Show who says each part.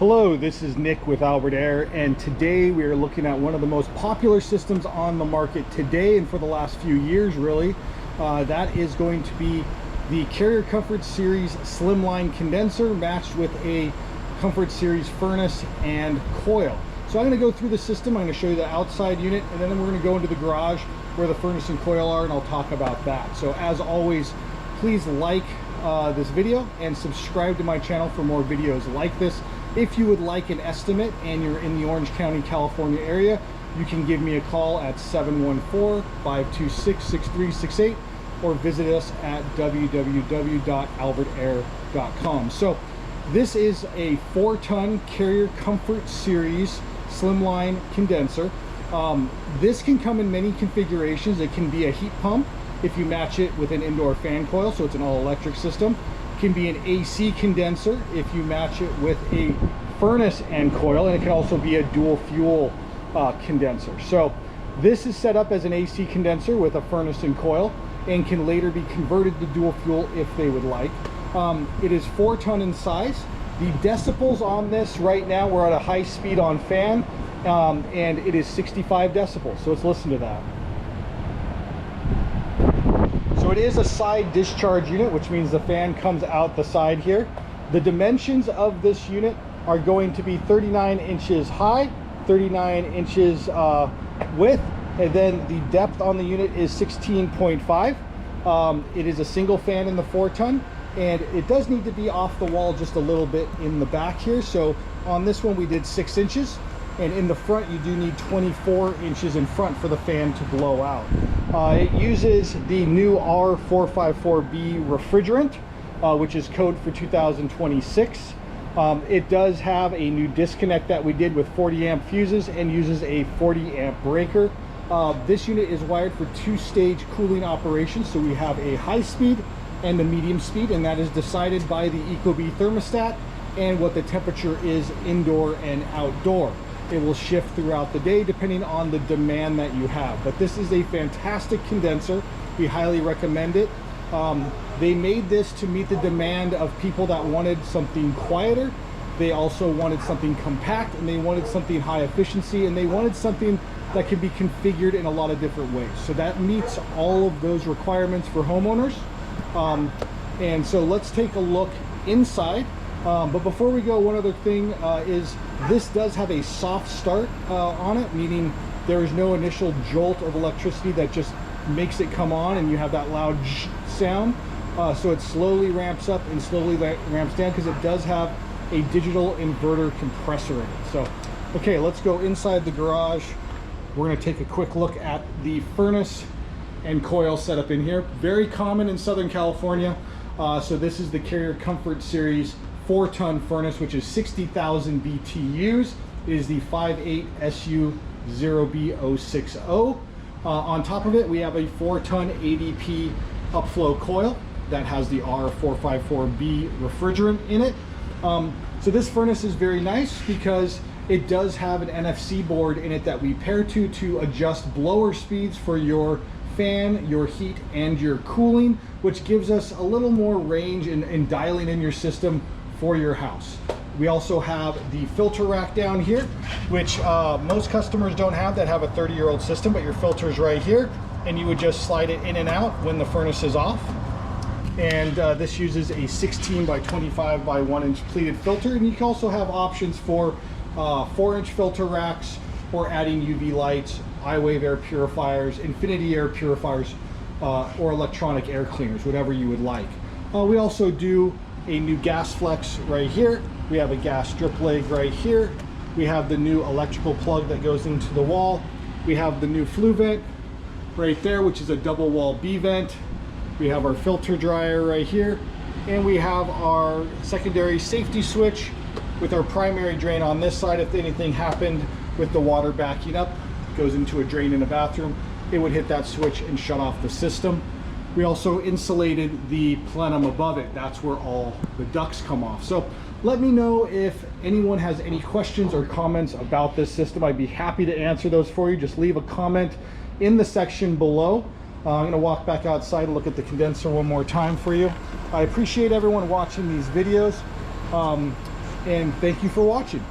Speaker 1: Hello, this is Nick with Albert Air, and today we are looking at one of the most popular systems on the market today and for the last few years really. That is going to be the Carrier Comfort Series Slimline condenser matched with a Comfort Series furnace and coil. So I'm going to go through the system. I'm going to show you the outside unit, and then we're going to go into the garage where the furnace and coil are, and I'll talk about that. So as always, please like this video and subscribe to my channel for more videos like this. If you would like an estimate and you're in the Orange County, California area, you can give me a call at 714-526-6368 or visit us at www.albertair.com. So this is a 4-ton Carrier Comfort Series Slimline condenser. This can come in many configurations. It can be a heat pump if you match it with an indoor fan coil, so it's an all-electric system. Can be an AC condenser if you match it with a furnace and coil, and it can also be a dual fuel condenser. So this is set up as an AC condenser with a furnace and coil and can later be converted to dual fuel if they would like. It is 4-ton in size. The decibels on this right now, we're at a high speed on fan, and it is 65 decibels. So let's listen to that. So it is a side discharge unit, which means the fan comes out the side here. The dimensions of this unit are going to be 39 inches high, 39 inches width, and then the depth on the unit is 16.5. It is a single fan in the 4-ton, and it does need to be off the wall just a little bit in the back here. So on this one we did 6 inches, and in the front you do need 24 inches in front for the fan to blow out. It uses the new R454B refrigerant, which is code for 2026. It does have a new disconnect that we did with 40 amp fuses and uses a 40 amp breaker. This unit is wired for 2-stage cooling operations, so we have a high speed and a medium speed, and that is decided by the ecobee thermostat and what the temperature is indoor and outdoor. It will shift throughout the day depending on the demand that you have. But this is a fantastic condenser. We highly recommend it. They made this to meet the demand of people that wanted something quieter. They also wanted something compact, and they wanted something high efficiency, and they wanted something that could be configured in a lot of different ways. So that meets all of those requirements for homeowners. And so let's take a look inside. But before we go, one other thing is this does have a soft start on it, meaning there is no initial jolt of electricity that just makes it come on and you have that loud sound. So it slowly ramps up and slowly ramps down because it does have a digital inverter compressor in it. So, okay, let's go inside the garage. We're going to take a quick look at the furnace and coil setup in here. Very common in Southern California. So this is the Carrier Comfort Series 4-ton furnace, which is 60,000 BTUs. It is the 5.8 SU0B060. On top of it, we have a 4-ton ADP upflow coil that has the R454B refrigerant in it. So this furnace is very nice because it does have an NFC board in it that we pair to adjust blower speeds for your fan, your heat, and your cooling, which gives us a little more range in dialing in your system for your house. We also have the filter rack down here, which most customers don't have that have a 30-year-old system, but your filter's right here, and you would just slide it in and out when the furnace is off. And this uses a 16 by 25 by 1 inch pleated filter, and you can also have options for 4-inch filter racks or adding UV lights, iWave air purifiers, infinity air purifiers, or electronic air cleaners, whatever you would like. We also do a new gas flex right here. We have a gas strip leg right here. We have the new electrical plug that goes into the wall. We have the new flue vent right there, which is a double wall B vent. We have our filter dryer right here, and we have our secondary safety switch with our primary drain on this side. If anything happened with the water backing up, it goes into a drain in the bathroom, it would hit that switch and shut off the system. We also insulated the plenum above it. That's where all the ducts come off. So let me know if anyone has any questions or comments about this system. I'd be happy to answer those for you. Just leave a comment in the section below. I'm going to walk back outside and look at the condenser one more time for you. I appreciate everyone watching these videos. and thank you for watching.